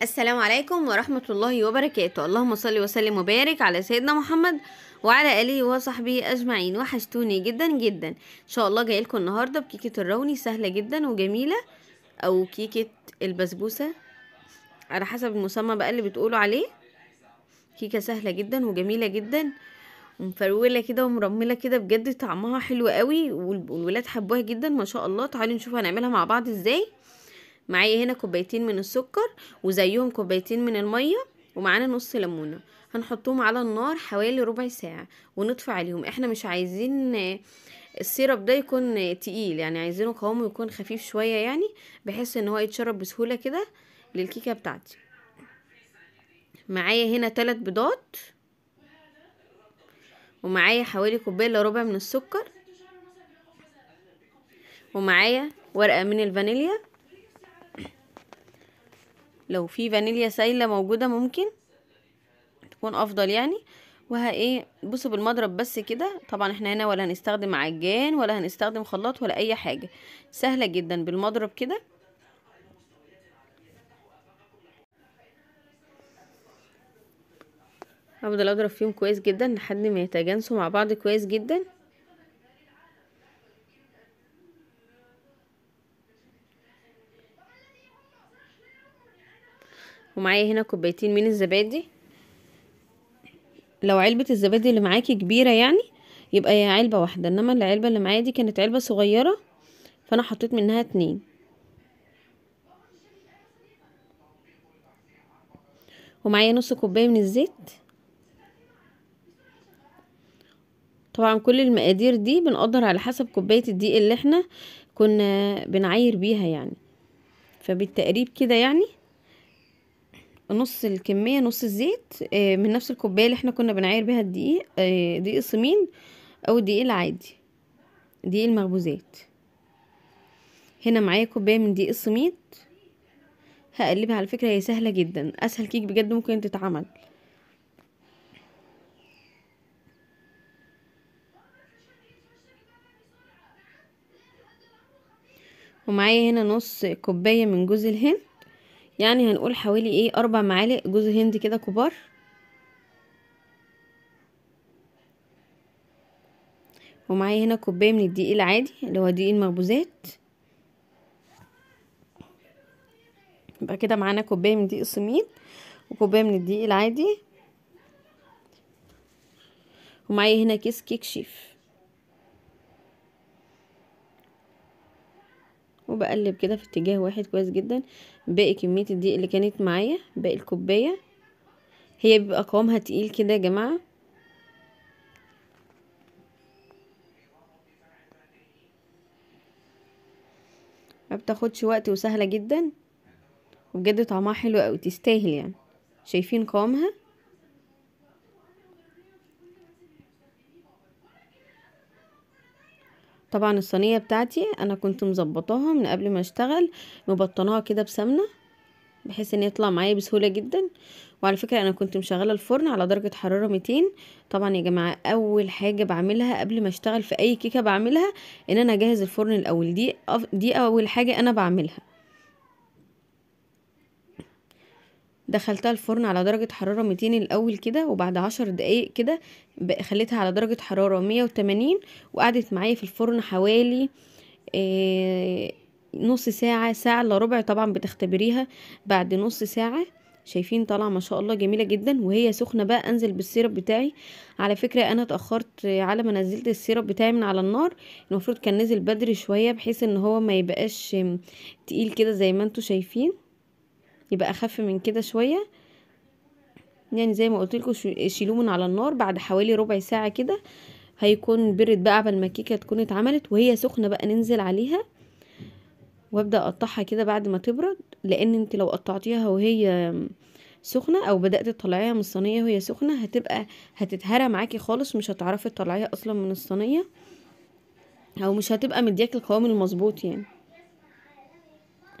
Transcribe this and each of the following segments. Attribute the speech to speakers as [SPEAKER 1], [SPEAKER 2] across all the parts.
[SPEAKER 1] السلام عليكم ورحمة الله وبركاته. اللهم صل وسلم وبارك على سيدنا محمد وعلى آله وصحبه أجمعين. وحشتوني جدا جدا. إن شاء الله جاي لكم النهاردة بكيكة الراوني، سهلة جدا وجميلة، أو كيكة البسبوسة على حسب المسمى بقى اللي بتقولوا عليه. كيكة سهلة جدا وجميلة جدا ومفرولة كده ومرملة كده، بجد طعمها حلو قوي والولاد حبوها جدا ما شاء الله. تعالوا نشوف هنعملها مع بعض ازاي. معايا هنا كوبايتين من السكر وزيهم كوبايتين من المية، ومعانا نص ليمونة. هنحطهم على النار حوالي ربع ساعة ونطفي عليهم. احنا مش عايزين السيرب ده يكون تقيل، يعني عايزينه قوامه يكون خفيف شوية، يعني بحيث ان هو يتشرب بسهولة كده للكيكة بتاعتي. معايا هنا 3 بيضات، ومعايا حوالي كوباية الا ربع من السكر، ومعايا ورقة من الفانيليا، لو في فانيليا سايلة موجودة ممكن تكون افضل يعني. بصوا بالمضرب بس كده. طبعا احنا هنا ولا هنستخدم عجان ولا هنستخدم خلاط ولا اي حاجة، سهلة جدا بالمضرب كده. هفضل اضرب فيهم كويس جدا لحد ما يتجانسوا مع بعض كويس جدا. ومعايا هنا كوبايتين من الزبادي. لو علبة الزبادي اللي معاكي كبيرة يعني يبقى هي علبة واحدة، انما العلبة اللي معايا دي كانت علبة صغيرة فانا حطيت منها 2. ومعايا نص كوباية من الزيت. طبعا كل المقادير دي بنقدر على حسب كوباية الدقيق اللي احنا كنا بنعاير بيها يعني، فبالتقريب كده يعني نص الكمية، نص الزيت من نفس الكوباية اللي احنا كنا بنعاير بيها الدقيق، دقيق السمين او الدقيق العادي، دقيق المخبوزات. هنا معايا كوباية من دقيق السميد. هقلبها، على فكرة هي سهلة جدا، اسهل كيك بجد ممكن تتعمل. ومعايا هنا نص كوباية من جوز الهند، يعني هنقول حوالي 4 معالق جوز هند كده كبار. ومعايا هنا كوباية من الدقيق العادي اللي هو دقيق المخبوزات. يبقى كده معانا كوباية من دقيق السميد وكوباية من الدقيق العادي. ومعايا هنا كيس كيك شيف، وبقلب كده في اتجاه واحد كويس جدا. باقي كمية الدقيق اللي كانت معايا، باقي الكوباية، هي بيبقى قوامها تقيل كده يا جماعة. ما بتاخدش وقت وسهلة جدا وبجد طعمها حلو قوي، تستاهل يعني. شايفين قوامها؟ طبعا الصينية بتاعتي انا كنت مظبطاها من قبل ما اشتغل، مبطناها كده بسمنة بحيث ان يطلع معايا بسهولة جدا. وعلى فكرة انا كنت مشغلة الفرن على درجة حرارة 200. طبعا يا جماعة اول حاجة بعملها قبل ما اشتغل في اي كيكة بعملها ان انا اجهز الفرن الاول. دي اول حاجة انا بعملها. دخلتها الفرن على درجة حرارة 200 الاول كده، وبعد 10 دقايق كده خليتها على درجة حرارة 180، وقعدت معايا في الفرن حوالي نص ساعة، ساعة الا ربع. طبعا بتختبريها بعد نص ساعة. شايفين طالعه ما شاء الله جميله جدا وهي سخنه. بقى انزل بالسيرب بتاعي. على فكره انا اتاخرت على ما نزلت السيرب بتاعي من على النار، المفروض كان نزل بدري شويه بحيث ان هو ما يبقاش تقيل كده زي ما انتوا شايفين، يبقى اخف من كده شويه. يعني زي ما قلت لكم شيلوه من على النار بعد حوالي ربع ساعه كده، هيكون برد بقى قبل ما الكيكه تكون اتعملت وهي سخنه. بقى ننزل عليها وابدا اقطعها كده بعد ما تبرد، لان انت لو قطعتيها وهي سخنه او بدات تطلعيها من الصينيه وهي سخنه هتتهرى معاكي خالص، مش هتعرفي تطلعيها اصلا من الصينيه، او مش هتبقى مدياك القوام المظبوط يعني.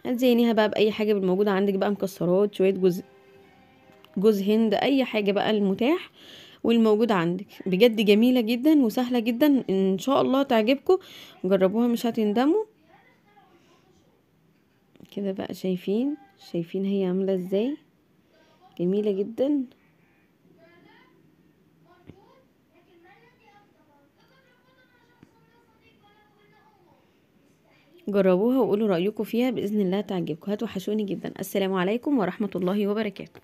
[SPEAKER 1] هتزينيها بقى باي حاجه بالموجوده عندك بقى، مكسرات، شويه جوز هند، اي حاجه بقى المتاح والموجود عندك. بجد جميله جدا وسهله جدا، ان شاء الله تعجبكم. جربوها مش هتندموا. كده بقى شايفين هي عامله ازاي. جميلة جدا. جربوها وقولوا رأيكم فيها، بإذن الله تعجبكم. هتوحشوني جدا. السلام عليكم ورحمة الله وبركاته.